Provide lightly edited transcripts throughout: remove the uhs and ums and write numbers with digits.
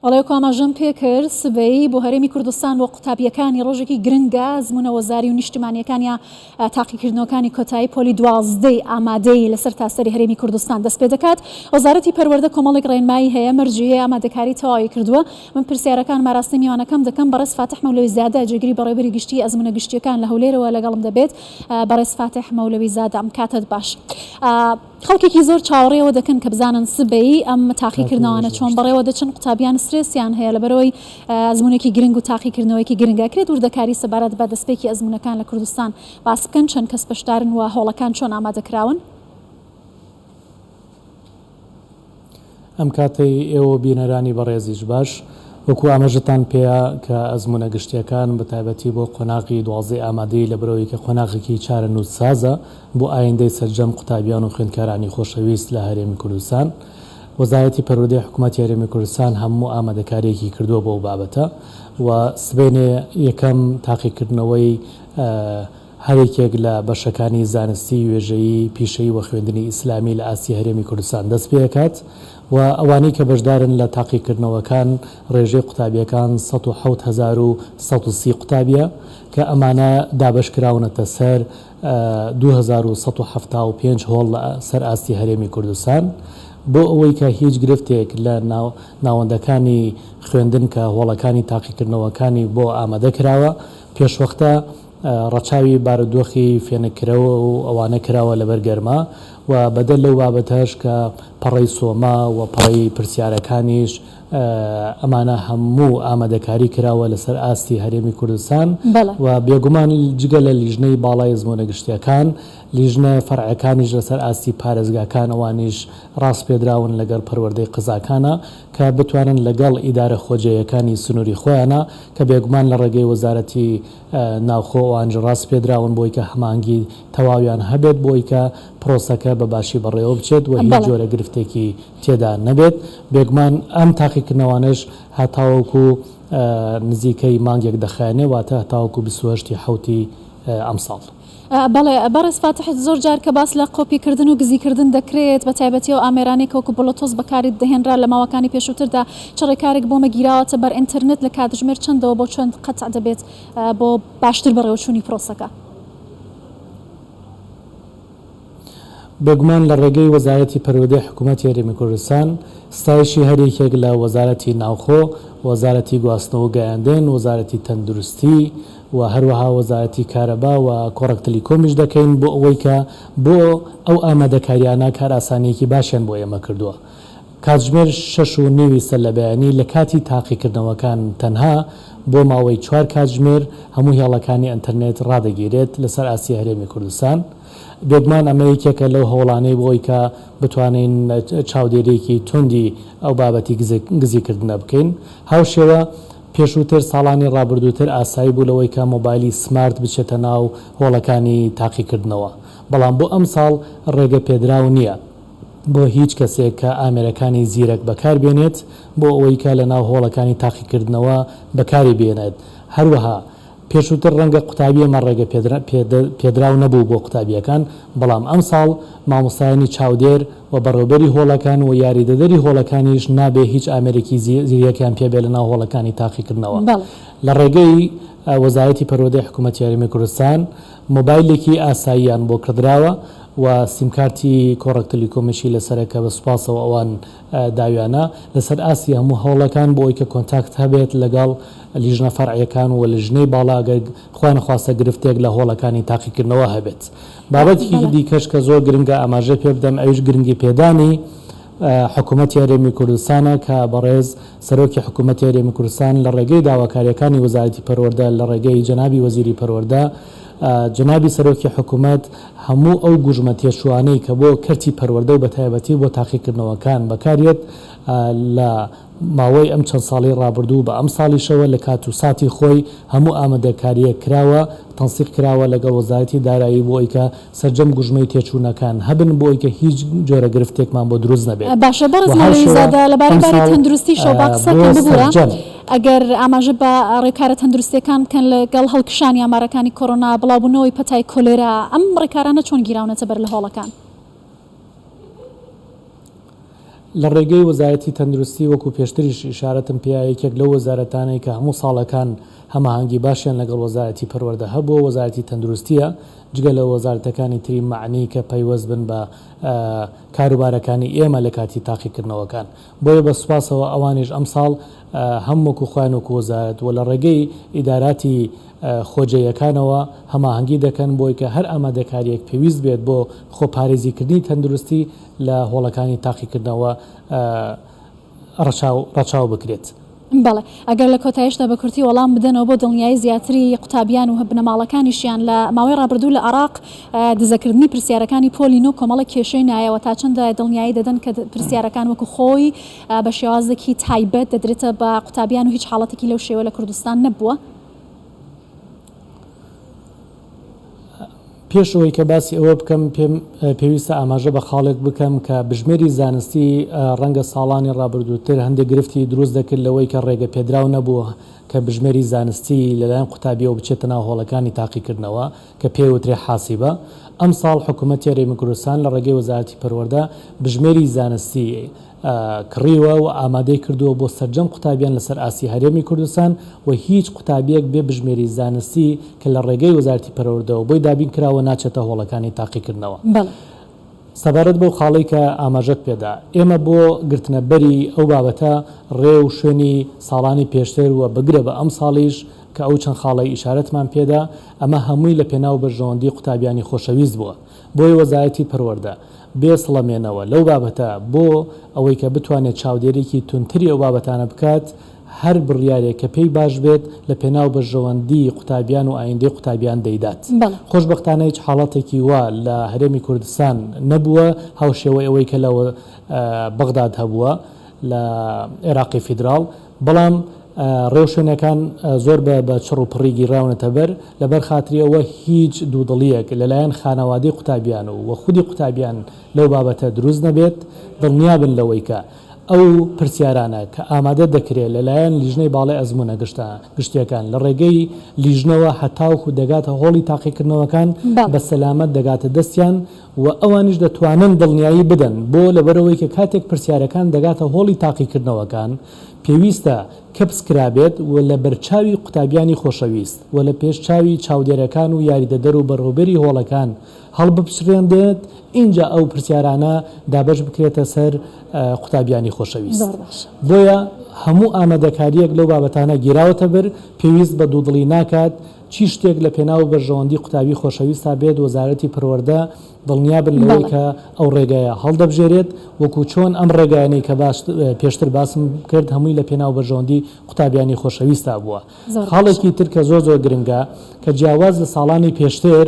وڵێ کۆمەژەم پێ کرد سبەی بۆ هەرێمی کوردستان بۆ قوتابیەکانی ڕۆژێکی گرنگە زمونە وەزاری و نیشتیمانیەکانیان تاقیکردنەوەکانی کۆتایی پۆلی 12 ئامادەی لەسەر تاسەری هەرێمی کوردستان دەست پێ دەکات. وەزارەتی پەروەردە کۆمەڵێک ڕێنمایی هەیە مەرجی هەیە ئامادەکاری تەواوی کردووە. من پرسیارەکان ماراستنی میوانەکەم دەکەم بەڕێز فاتح مەولەوی زادە جێگیری بەڕێوەبەری گشتی ئەزمونە گشتیەکان لە هەولێرەوە لەگەڵم دەبێت. بەڕێز فاتح مەولەوی زادە ئەم کاتت باش. خەڵکێکی زۆر چاوەڕێەوە دەکەن کە بزانن سبەی ئەم تاقیکردنەوەانە چۆن بەڕێوە دەچن قوتابیان سترێسیان هەیە لەبەرەوەی ئەزمونێکی گرنگ و تاقیکردنەوەیکی گرنگە کرێت وردەکاری سەبارەت بە دەستپێکی ئەزمونەکان لە کوردستان باس بکەن چەند کەس بەشدارن و هەوڵەکان چۆن ئامادەکراون. ئەم کاتەی ئێوە بینەرانی بەڕێزیش باش وەکو ئاماژەتان پێەیە کە ئەزمونە گشتیەکان بە تایبەتی بۆ قۆناغی 12 ئامادەی لە بەرەوەی کە قۆناغێکی چارە نووسسازە بۆ ئایندەی سەرجەم قوتابیان و خوێندکارانی خۆشەویست لە هەرێمی کوردستان. وەزارەتی پەروەردەی حکوومەتی هەرێمی کوردستان هەموو ئامادەکاریەکی کردووە بۆ بابەتە و سبەینێ یەکەم تاقیکردنەوەی هەرێکێک لە بەشەکانی زانستی وێژەیی پیشەی و خوێندنی ئیسلامی لە ئاسی هەرێمی کوردستان دەست پێ دەکات و ئەوانەی کە بەشدارن لە تاقیکردنەوەکان ڕێژەی قوتابیەکان 1970 قوتابیە کە ئەمانە دابشکراونەتە سەر 2175 هۆڵ لە سەر ئاستی هەرێمی کوردستان بۆ ئەوەی کە هیچ گرفتێک لە ناوەندەکانی خوێندن کە هۆڵەکانی تاقیکردنەوەکانی بۆ ئامادە کراوە پێشوەختە ڕەچاوی بارودۆخی فێنەکرەوە و ئەوانە کراوە لە بەرگەرما و بەدەل لەو بابەتەش کە پەڕەی سۆما و پەڕەی پرسیارەکانیش ئەمانە هەموو ئامادەکاری کراوە لەسەر ئاستی هەرێمی کوردستان و بێگومان جگە لە لیژنەی باڵای ئەزمونە گشتیەکان لیژنە فەرعەکانیش لەسەر ئاستی پارێزگاکان ئەوانیش ڕاست پێدراون لەگەڵ پەروەردەی قزاکانە کە بتوانن لەگەڵ ئیدارە خۆجەیەکانی سنووری خۆیانە کە بێگومان لە ڕێگەی وەزارەتی ناوخۆ ئەوانج ڕاست پێدراون بۆی کە هەمانگی تەواویان هەبێت بۆی کە پرۆسەکە بە باشی بەڕێوە بچێت و هیچ جۆرە گرفتێکی تێدا نەبێت. بێگومان ئەم تاقیکردنەوەانش هەتاوەکو نزیکەی مانگێک دەخایێنێ واتە هەتاوەکو 28 حوتی ئەم ساڵ. بەڵێ بەڕێز فاتح زۆر جار کە باس لە قۆپیکردن و گزیکردن دەکرێت بە تایبەتی و ئامێرانی کەوکو بڵۆتۆز بەکاری دەهێنرا لە ماوەکانی پێشووتردا چڕێکارێک بۆ مەگیراوەتە بەر ئینتەرنێت لە کاتژمێر چەندەوە بۆ چەند قەتع دەبێت بۆ باشتر بەڕێوەچوونی پرۆسەکە. بێگومان لە ڕێگەی وەزارەتی پەروەردەی حکوومەتی هەرێمی کوردستان ستایشی هەرێکێک لە وەزارەتی ناوخۆ، وەزارەتی گواستنەوە و گەیاندن، وەزارەتی تەندروستی و هەروەها وەزارەتی کارەبا و کۆڕەک تەلیکۆمیش دەکەین بۆ ئەوەی کە بۆ ئەو ئامادەکاریانە کار ئاسانیەکی باشیان بۆ ئێمە کردووە. کاتژمێر 6:30 لە بەیانی لە کاتی تاقیکردنەوەکان تەنها بۆ ماوەی 4 کاتژمێر هەموو هێڵەکانی ئینتەرنێت ڕادەگیرێت لەسەر ئاسی هەرێمی کوردستان. بێگومان ئەمە یەکێکە لەو هەوڵانەی بۆی کە بتوانین چاودێرێکی توندی ئەو بابەتی گزیکردنە بکەین. هاوشێوە پێشووتر ساڵانی ڕابردووتر ئاسایی بوو لەوەی کە مۆبایلی سمارت بچێتە ناو هۆڵەکانی تاقیکردنەوە، بەڵام بۆ ئەم ساڵ ڕێگە پێدراو نییە بۆ هیچ کەسێک کە ئامێرەکانی زیرەک بەکار بێنێت بۆ ئەوەی کە لە ناو هۆڵەکانی تاقیکردنەوە بەکاری بێنێت. هەروەها پێشووتر ڕەنگە قوتابی ئەمە ڕێگە پێدراو نەبوو بۆ قوتابیەکان، بەڵام ئەم ساڵ مامۆستایانی چاودێر و بەڕێوەبەری هۆڵەکان و یاریدەدەری هۆڵەکانیش نابێ هیچ ئامێرێکی زیرەکیان پێبێ لە ناو هۆڵەکانی تاقیکردنەوە. لە ڕێگەی وەزارەتی پەروەردەی حکوومەتی هەرێمی کوردستان مۆبایلێکی ئاساییان بۆ کردراوە و سیمکارتی کۆڕەک تەلیکۆمیشی لەسەرەکە بە سوپاسەوە ئەوان داویانە لەسەر ئاسی هەموو هەوڵەکان بۆ ئەوەی کە کۆنتاکت هەبێت لەگەڵ لیژنە فەرعیەکان و لیژنەی باڵا ئەگەر خوا نەخواستە گرفتێک لە هۆڵەکانی تاقیکردنەوە هەبێت. بابەتێکی دیکەش کە زۆر گرنگە ئاماژە پێ بدەم ئەویش گرنگی پێدانی حکوومەتی هەرێمی کوردستانە کە بەڕێز سەرۆکی حکوومەتی هەرێمی کوردستان لە ڕێگەی داواکاریەکانی وەزارەتی پەروەردە لە ڕێگەی جەنابی وەزیری پەروەردە جەنابی سەرۆکی حکوومەت هەموو ئەو گوژمەتێشوانەی کە بۆ کەرتی پەروەردە و بە تایبەتی بۆ تاقیکردنەوەکان بەکارێت لە ماوەی ئەم چەند ساڵی ڕابردوو بە ئەم ساڵیشەوە لە کات و ساتی خۆی هەموو ئامادەکاریە کراوە تەنسیق کراوە لەگەڵ وەزارەتی دارایی بۆ ئەوەی کە سەرجەم گوژمەی تێچوونەکان هەبن بۆ ئەوەی کە هیچ جۆرە گرفتێکمان بۆ دروست نەبێت. باشە بەڕێز زادە لەبارەی تەندروستی شەوا قسەکەم بگوڕە ئەگەر ئاماژە بە ڕێکارە تەندروستیەکان بکەن لەگەڵ هەڵکشانی ئامارەکانی کۆڕۆنا بڵاوبوونەوەی پەتای کۆلێرا ئەم ڕێکارانە چۆن گیراونەتە بەر لە هۆڵەکان؟ لە ڕێگەی وەزارەتی تەندروستی وەکو پێشتریش ئیشارەتم پێ یەکێک لەو وەزارەتانەی کە هەموو ساڵەکان هەماهەنگی باشیان لەگەڵ وەزارەتی پەروەردە هەبووە وەزارەتی تەندروستیە جگە لە وەزارەتەکانی تری معنی کە پەیوەست بن بە کاروبارەکانی ئێمە لە کاتی تاقیکردنەوەکان بۆیە بە سوپاسەوە ئەوانش ئەم ساڵ هەمووکو خوان وەکو وەزارەت و لە ڕێگەی ئیداراتی خۆجەیەکانەوە هەماهەنگی دەکەن بۆی کە هەر ئامادەکاریەک پێویست بێت بۆ خۆپارێزیکردنی تەندروستی لە هۆڵەکانی تاقیکردنەوە ڕەچاو بکرێت. بەڵێ ئەگەر لە کۆتایشدا بە کورتی وەڵام بدەنەوە بۆ دڵنیایی زیاتری قوتابیان و بنەماڵەکانیشیان لە ماوەی ڕابردوو لە عێراق دزەکردنی پرسیارەکانی پۆلین و کۆمەڵە کێشەی نایەوە تا چەندە دڵنیایی دەدەن کە پرسیارەکان وەکو خۆی بە شێوازێکی تایبەت دەدرێتە بە قوتابیان و هیچ حاڵەتێکی لەو شێوە لە کوردستان نەبووە. پێشەوەی کە باسی ئەوە بکەم پێم پێویستە ئاماژە بە خاڵێک بکەم کە بژمێری زانستی ڕەنگە ساڵانی ڕابردووتر هەندێک گرفتی دروست دەکرد لەوەی کە ڕێگە پێدراو نەبووە کە بژمێری زانستی لەلایەن قوتابیەوە بچێتە ناو هۆڵەکانی تاقیکردنەوە کە پێوترێ حاسیبە. ئەم ساڵ حکوومەتی هەرێمی کوردستان لە ڕێگەی وەزارەتی پەروەردە بژمێری زانستی کڕیوە و ئامادەی کردووە بۆ سەرجەم قوتابیان لەسەر ئاسی هەرێمی کوردستان و هیچ قوتابیەک بێ بژمێری زانستی کە لە ڕێگەی وەزارەتی پەروەردەوە بۆی دابین کراوە ناچێتە هۆڵەکانی تاقیکردنەوە. سەبارەت بەو خاڵی کە ئاماژەت پێدا ئێمە بۆ گرتنەبەری ئەو بابەتە ڕێ و شوێنی ساڵانی پێشتر وە بگرە بە ئەم ساڵیش کە ئەو چەند خاڵی ئیشارەتمان پێدا ئەمە هەمووی لە پێناو بەرژەوەندی قوتابیانی خۆشەویست بووە بۆی وەزارەتی پەروەردە بێسڵەمێنەوە لەو بابەتە بۆ ئەوەی کە بتوانێت چاودێرێکی تونتری ئەو بابەتانە بکات هەر بڕیارێک کە پێی باش بێت لە پێناو بەرژەوەندی قوتابیان و ئایندەی قوتابیان دەیدات. خۆشبەختانە هیچ حاڵەتێکی وا لە هەرێمی کوردستان نەبووە هاوشێوەی ئەوەی کە لە بەغداد هەبووە لە عێراقی فیدراڵ بەڵام ڕێوشوێنەکان زۆر بە چڕ و پڕی گیراونەتە بەر لەبەر خاتریەوە هیچ دوودڵیەک لەلایەن خانەوادەی قوتابیان و خودی قوتابیان لەو بابەتە دروست نەبێت دڵنیا بن لەوەی کە ئەو پرسیارانە کە ئامادە دەکرێت لەلایەن لیژنەی باڵای ئەزمونە گشتیەکان لە ڕێگەی لیژنەوە هەتاوکو دەگاتە هۆڵی تاقیکردنەوەکان بە سەلامەت دەگاتە دەستیان و ئەوانش دەتوانن دڵنیایی بدەن بۆ لەبەرەوەی کە کاتێک پرسیارەکان دەگاتە هۆڵی تاقیکردنەوەکان پێویستە کەپس کرابێت و لە بەرچاوی قوتابیانی خۆشەویست و لە پێشچاوی چاودێرەکان و یاریدەدەر و بەڕێوەبەری هۆڵەکان هەڵبپشرێندێت اینجا ئەو پرسیارانە دابش بکرێتە سەر قوتابیانی خۆشەویست. بۆیە هەموو ئامادەکاریەک لەو بابەتانە گیراوەتە بەر پێویست بە دوودڵی ناکات چی شتێک لە پێناو بەرژەوەندی قوتابی خۆشەویستە بێت وەزارەتی پەروەردە دڵنیا بن لەوەی کە ئەو ڕێگایە هەڵدەبژێرێت وەکو چۆن ئەم ڕێگایانەی کە پێشتر باسم کرد هەمووی لە پێناو بەرژەوەندی قوتابیانی خۆشەویستە بووە. خاڵێکی تر کە زۆر گرنگە کە جیاواز لە ساڵانی پێشتر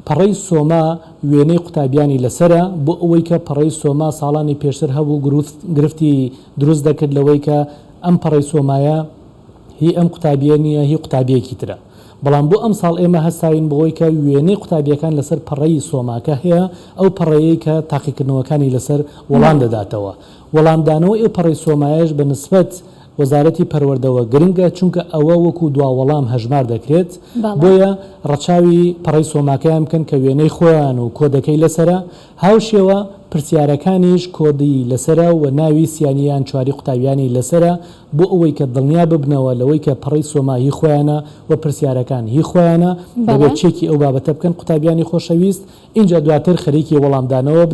پەڕەی سۆما وێنەی قوتابیانی لەسرە بۆ ئەوەی کە پەڕەی سۆما ساڵانی پێشتر هەبوو گرفتی دروست دەکرد لەوەی کە ئەم پەڕەی سۆمایە هی ئەم قوتابیە نییە هی قوتابیەکی ترە بەڵام بۆ ئەم ساڵ ئێمە هەستاوین بۆی کە وێنەی قوتابیەکان لەسەر پەڕەی سۆماکە هەیە ئەو پەڕەیەی کە تاقیکردنەوەکانی لەسەر وەڵام دەداتەوە وەڵامدانەوە ئەو پەڕەی سۆمایەش بە نسبەت وەزارەتی پەروەردەوە گرنگە چونکە ئەوە وەکو دواوەڵام هەژمار دەکرێت بۆیە ڕەچاوی پەڕەی سۆماکەیان بکەن کە وێنەی خۆیان و کۆدەکەی لەسرە هاوشێوە پرسیارەکانیش کۆدی لەسرە و ناوی سیانیان چواری قوتابیانی لەسرە بۆ ئەوەی کە دڵنیا ببنەوە لەوەی کە پەڕەی سۆما هی خۆیانە و پرسیارەکان هی خۆیانە دەبێت چێکی ئەو بابەتە بکەن قوتابیانی خۆشەویست اینجا دواتر خەریکی وەڵامدانەوە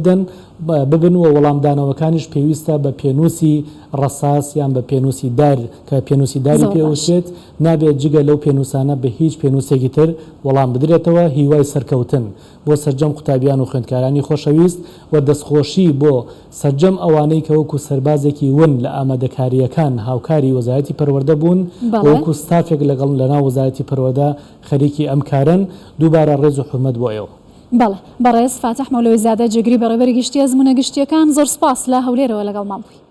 ببن و وەڵامدانەوەکانیش پێویستە بە پێنووسی ڕەساس یان بە پێنووسی دار کە پێنووسی داری پێوشێت نابێت جگە لەو پێنووسانە بە هیچ پێنووسێکی تر وەڵام بدرێتەوە هیوای سەرکەوتن بۆ سەرجەم قوتابیان و خوێندکارانی خۆشەویست و دەستخۆشی بۆ سەرجەم ئەوانەی کە وەکو سەربازێکی ون لە ئامادەکاریەکان هاوکاری وەزارەتی پەروەردە بوون وەکو ستافێک لەگەڵ لەناو وەزارەتی پەروەردە خەریکی ئەم کارن دووبارە ڕێز و حورمەت بۆ ئێوە. بەڵێ بەڕێز فاتح مەولەوی زادە جێگری بەڕێوەبەری گشتی ئەزمونە گشتیەکان زۆر سپاس لە هەولێرەوە لەگەڵمان بووی.